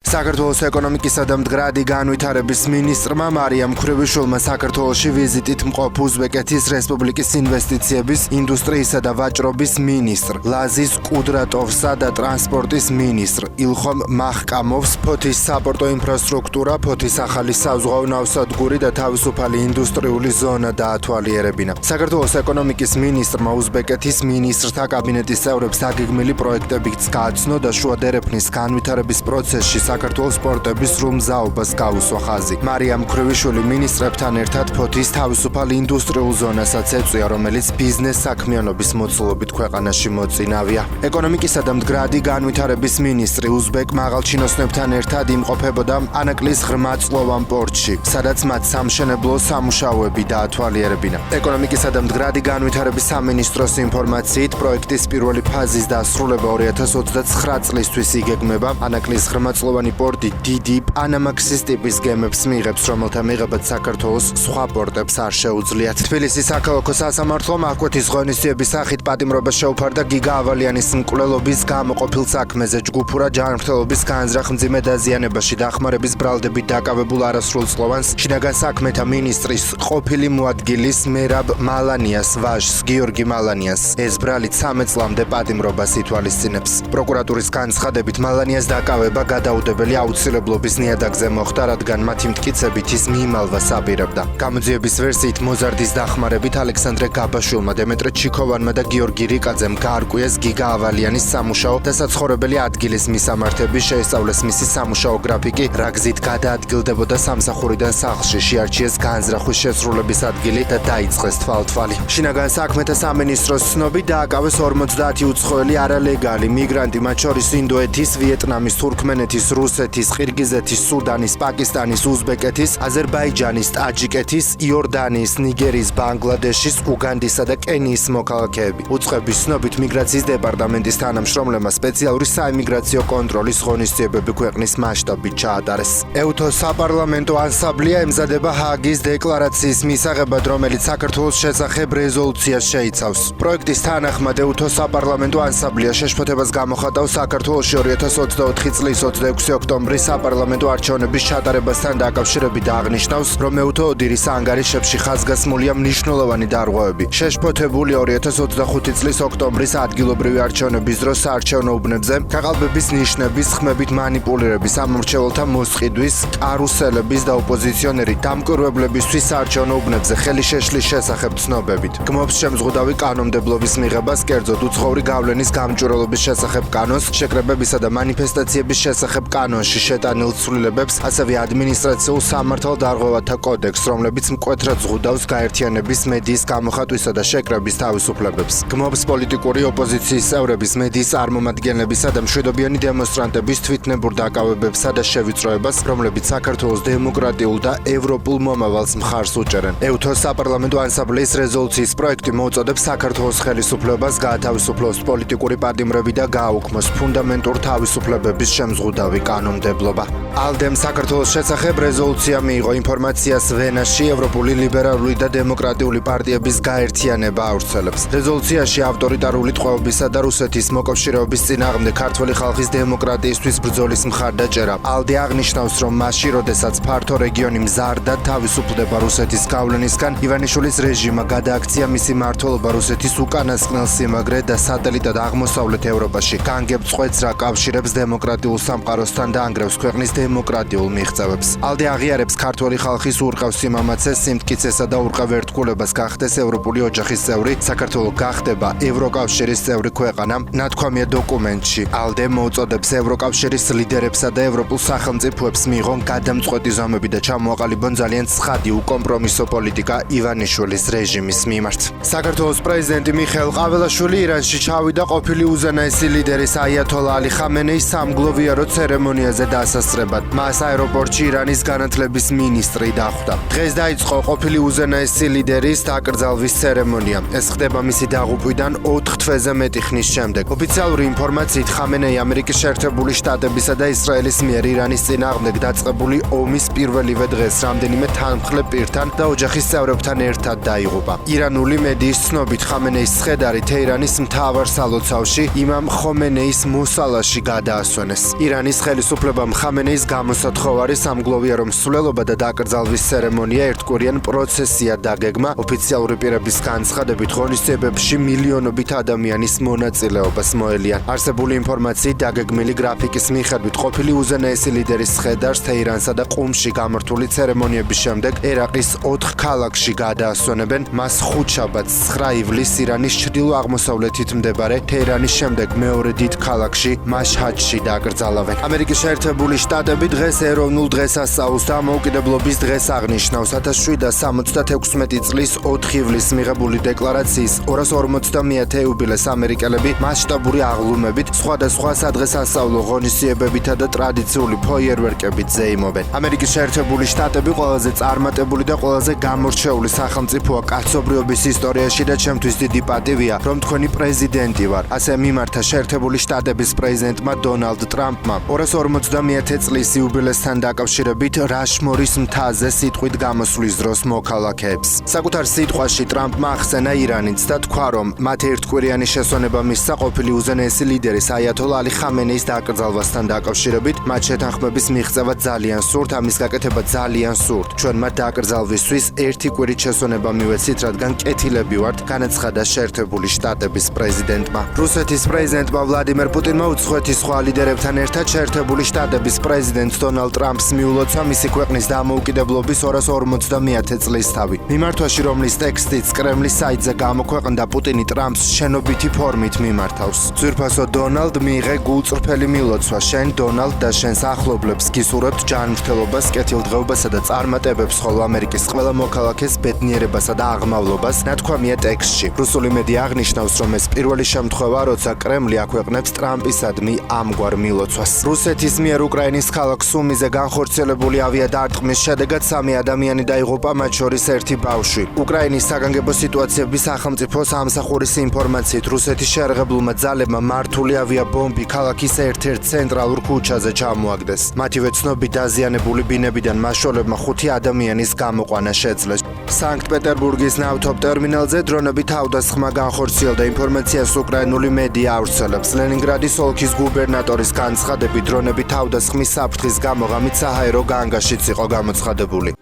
საქართველოს ეკონომიკისა და მდგრადი განვითარების მინისტრმა მარიამ მქვრევიშვილმა საქართველოში ვიზიტით მყოფ უზბეკეთის რესპუბლიკის ინვესტიციების, ინდუსტრიისა და ვაჭრობის მინისტრ ლაზიზ კუდრატოვსა და ტრანსპორტის მინისტრ ილხომ მაჰკამოვს ფოთის საპორტო ინფრასტრუქტურა, ფოთის ახალი საზღვაო ნავსადგური და თავისუფალი ინდუსტრიული ზონა დაათვალიერებინა. საქართველოს ეკონომიკის მინისტრმა უზბეკეთის მინისტრთა კაბინეტის წევრებს დაგეგმილი პროექტებიც გააცნო და შუა დერეფნის განვითარების პროცესში საქართველოს სპორტების სრულ მზაობას გაუსვა ხაზი. მარიამ მქვრევიშვილი მინისტრებთან ერთად ფოთის თავისუფალ ინდუსტრიულ ზონასაც ეწვია, რომელიც ბიზნეს საქმიანობის მოცულობით ქვეყანაში მოწინავია. ეკონომიკისა და მდგრადი განვითარების მინისტრი უზბეკ მაღალჩინოსნებთან ერთად იმყოფებოდა ანაკლის ღრმაწლოვან პორტში, სადაც მათ სამშენებლო სამუშაოები დაათვალიერებინა. ეკონომიკისა და მდგრადი განვითარების სამინისტროს ინფორმაციით, პროექტის პირველი ფაზის დასრულება 2029 წლისთვის იგეგმება. ანაკლის ღრმაწლოვანი პორტი დიდი პანამაქსის ტიპის გემებს მიიღებს, რომელთა მიღებაც საქართველოს სხვა პორტებს არ შეუძლიათ. თბილისის საქალაქო სასამართლომ აღკვეთის ღონისძიების სახით პატიმრობა შეუფარდა გიგა ავალიანის მკვლელობის გამო ყოფილ საქმეზე ჯგუფურა ჯანმრთელობის განზრახ მძიმე დაზიანებაში დახმარების ბრალდებით დაკავებულ არასრულწლოვანს შინაგან საქმეთა მინისტრის ყოფილი მოადგილის მერაბ მალანიას ვაჟს გიორგი მალანიას. ეს ბრალი 13 წლამდე პატიმრობას ითვალისწინებს. პროკურატურის განცხადებით მალანიას დაკავება გადაუდებელი აუცილებლობის ნიადაგზე მოხდა, რადგან მათი მტკიცებით ის მიიმალვას აპირებდა. გამოძიების ვერსიით მოზარდის დახმარებით ალექსანდრე გაბაშვილმა, დემეტრე ჩიქოვანმა და გიორგი რიკაძემ გაარკვიეს გიგა ავალიანის სამუშაო და საცხოვრებელი ადგილის მისამართები, შეესწავლეს მისი სამუშაო გრაფიკი, რა გზით გადაადგილდებოდა სამსახურიდან სახლში, შეარჩიეს განზრახვის შესრულების ადგილი და დაიწყეს თვალთვალი. შინაგან საქმეთა სამინისტროს ცნობით დააკავეს 50 უცხოელი არალეგალი მიგრანტი, მათ შორის ინდოეთის, ვიეტნამის, თურქმენეთის, რუსეთის, ყირგიზეთის, სუდანის, პაკისტანის, უზბეკეთის, აზერბაიჯანის, ტაჯიკეთის, იორდანიის, ნიგერიის, ბანგლადეშის, უგანდისა და კენიის მოქალაქეები. უწყების ცნობით მიგრაციის დეპარტამენტის თანამშრომლებმა სპეციალური საიმიგრაციო კონტროლის ღონისძიებები ქვეყნის მასშტაბით ჩაატარეს. ეუთოს საპარლამენტო ანსამბლია ემზადება ჰააგის დეკლარაციის მისაღებად, რომელიც საქართველოს შესახებ რეზოლუციას შეიცავს. პროექტის თანახმად ეუთოს საპარლამენტო ანსამბლია შეშფოთებას გამოხატავს საქართველოში 2024 წლის 26 ოქტომბრის საპარლამენტო არჩევნების ჩატარებასთან დაკავშირებით და აღნიშნავს, რომ ეუთო ოდირის ანგარიშებში ხაზგასმულია მნიშვნელოვანი დარღვევები. შეშფოთებული 2025 წლის ოქტომბრის ადგილობრივი არჩევნების დროს საარჩევნო უბნებზე ქაღალდების ნიშნების, ხმებით მანიპულირების, ამომრჩეველთა მოსყიდვის, კარუსელების და ოპოზიციონერი დამკვირვებლებისთვის საარჩევნო უბნებზე ხელი შეშლის შესახებ ცნობებით. გმობს შემზღუდავი კანონმდებლობის მიღებას, კერძოდ უცხოური გავლენის გამჭვირვალობის შესახებ კანონს, შეკრებებისა და მანიფესტაციების შესახებ კანონში შეტანილ ცვლილებებს, ასევე ადმინისტრაციულ სამართალდარღვევათა კოდექსს, რომლებიც მკვეთრად ზღუდავს გაერთიანების, მედიის გამოხატვისა და შეკრების თავისუფლებებს. გმობს პოლიტიკური ოპოზიციის წევრების, მედიის წარმომადგენლებისა და მშვიდობიანი დემონსტრანტების თვითნებურ დაკავებებსა და შევიწროებას, რომლებიც საქართველოს დემოკრატიულ და ევროპულ მომავალს მხარს უჭერენ. ეუთოს საპარლამენტო ანსამბლეის რეზოლუციის პროექტი მოუწოდებს საქართველოს ხელისუფლებას გაათავისუფლოს პოლიტიკური პატიმრები და გააუქმოს ფუნდამენტურ თავისუფლებების შემზღუდავი კანონმდებლობა. ალდემ საქართველოს შესახებ რეზოლუცია მიიღო ინფორმაციას ვენაში ევროპული ლიბერალური და დემოკრატიული პარტიების გაერთიანება ავრცელებს. რეზოლუციაში ავტორიტარული ტყვეობისა და რუსეთის მოკავშირეობის წინააღმდეგ ქართველი ხალხის დემოკრატიისთვის ბრძოლის მხარდაჭერა. ალდე აღნიშნავს, რომ მასში, როდესაც ფართო რეგიონი მზარდა თავისუფლდება რუსეთის გავლენისგან, ივანიშვილის რეჟიმმა გადააქცია მისი მმართველობა რუსეთის უკანასკნელ სიმაგრე და სატელიტად აღმოსავლეთ ევროპაში. განგებ წვეთს რა კავშირებს დემოკრატიულ სამყაროსთან და ანგრევს ქვეყნის დემოკრატიულ მიღწევებს. ალდე აღიარებს ქართველი ხალხის ურყევს სიმამაცეს, სიმტკიცესა და ურყევერთგულებას გახდეს ევროპული ოჯახის წევრი, საქართველო გახდება ევროკავშირის წევრი ქვეყანა. ნათქვამია დოკუმენტში. ალდე მოუწოდებს ევროკავშირის ლიდერებსა და ევროპულ სახელმწიფოებს მიიღონ გადამწყვეტი ზომები და ჩამოაყალიბონ ძალიან ცხადი უკომპრომისო პოლიტიკა ივანიშვილის რეჟიმის მიმართ. საქართველოს პრეზიდენტი მიხეილ ყაველაშვილი ირანში ჩავიდა ყოფილი უზენაესი ლიდერის აიათოლა ალი ხამენეის სამგლოვიარო ცერემონიაზე დასასწრებად. მას აეროპორტში ირანის განათლების მინისტრი დახვდა. დღეს დაიწყო ყოფილი უზენაესი ლიდერის დაკრძალვის ცერემონია. ეს ხდება მისი დაღუპვიდან 4 თვეზე მეტი ხნის შემდეგ. ოფიციალური ინფორმაციით ხამენეი ამერიკის შეერთებული შტატებისა და ისრაელის მიერ ირანის წინააღმდეგ დაწყებული ომის პირველივე დღეს რამდენიმე თანმხლებ პირთან და ოჯახის წევრებთან ერთად დაიღუპა. ირანული მედიის ცნობით ხამენეის ცხედარი თეირანის მთავარ სალოცავში იმამ ხომენეის მოსალაში გადაასვენეს. ირანის ხელისუფლებამ ხამენეის გამოსათხოვარი სამგლოვიარო მსვლელობა და დაკრძალვის ცერემონია ერთკვირიან პროცესია დაგეგმა. ოფიციალური პირების განცხადებით ღონისძიებებში მილიონობით ადამიანის მონაწილეობას მოელიან. არსებული ინფორმაციით დაგეგმილი გრაფიკის მიხედვით ყოფილი უზენაესი ლიდერის ცხედარს თეირანსა და ყუმში გამართული ცერემონიების შემდეგ ერაყის 4 ქალაქში გადაასვენებენ. მას ხუთშაბათს 9 ივლისს ირანის ჩრდილო-აღმოსავლეთით მდებარე თეირანის შემდეგ მეორე დიდ ქალაქში მაშჰადში დაკრძალავენ. ამერიკის შეერთებული შტატები დღეს ეროვნულ დღესასწაულს და დამოუკიდებლობის დღეს აღნიშნავს. 1776 წლის 4 ივლისს მიღებული დეკლარაციის 250 იუბილეს ამერიკელები მასშტაბური აღლუმებით, სხვადასხვა სადღესასწაულო ღონისძიებებითა და ტრადიციული ფოიერვერკებით ზეიმობენ. ამერიკის შეერთებული შტატები ყველაზე წარმატებული და ყველაზე გამორჩეული სახელმწიფოა კაცობრიობის ისტორიაში და ჩემთვის დიდი პატივია, რომ თქვენი პრეზიდენტი ვარ. ასე მიმართა შეერთებული შტატების პრეზიდენტმა დონალდ ტრამპმა 250 წლის იუბილესთან დაკავშირებით რაშმორის მთაზე სიტყვით გამოსვლის დროს მოქალაქეებს. საკუთარ სიტყვაში ტრამპმა ახსენა ირანიც და თქვა, რომ მათ ერთკვირიანი შესვენება მისცა ყოფილი უზენაესი ლიდერის აიათოლა ალი ხამენეის დაკრძალვასთან დაკავშირებით. მათ შეთანხმების მიღწევა ძალიან სურთ, ამის გაკეთება ძალიან სურთ. ჩვენ მათ დაკრძალვისთვის ერთი კვირით შესვენება მივეცით, რადგან კეთილები ვართ, განაცხადა შეერთებული შტატების პრეზიდენტმა. რუსეთის პრეზიდენტმა ვლადიმერ პუტინმა უცხოეთის სხვა ლიდერებთან ერთად შეერთებული შტატების პრეზიდენტ დონალდ ტრამპს მიულოცა მისი ქვეყნის დამოუკიდებლობის 250 წლის თავი. მიმართვაში, რომლის ტექსტიც კრემლის საიტზე გამოქვეყნდა, პუტინი ტრამპს შენობითი ფორმით მიმართავს. ძვირფასო დონალდ, მიიღე გულწრფელი მილოცვა. შენ დონალდ და შენს ახლობლებს გისურვებთ ჯანმრთელობას, კეთილდღეობასა და წარმატებებს, ხოლო ამერიკის ყველა მოქალაქეს ბედნიერებასა და აღმავლობას, ნათქვამია ტექსტში. რუსული მედია აღნიშნავს, რომ ეს პირველი შემთხვევა, როცა კრემლი აქვეყნებს ტრამპისადმი ამგვარ მილოცვას. რუსეთის მიერ უკრაინის ქალაქ სუმიზე განხორციელებული ავიადარტყმის შედეგად 3 ადამიანი დაიღუპა, მათ შორის ერთი ბავშვი. უკრაინის საგანგებო სიტუაციების სახელმწიფო სამსახურის ინფორმაციით, რუსეთის შეერაღებულმა ძალებმა მართული ავიაბომბი ქალაქის ერთ-ერთ ცენტრალურ ქუჩაზე ჩამოაგდეს. მათივე ცნობით დაზიანებული ბინებიდან მაშველებმა 5 ადამიანის გამოყვანა შეძლეს. სანქტ-პეტერბურგის ნავთობტერმინალზე დრონები თავდასხმა განხორციელდა, ინფორმაციას უკრაინული მედია ავრცელებს. ლენინგრადის ოლქის გუბერნატორის განცხადებით, დრონები თავდასხმის საფრთხის გამო ღამით საჰაერო განგაშიც იყო გამოცხადებული.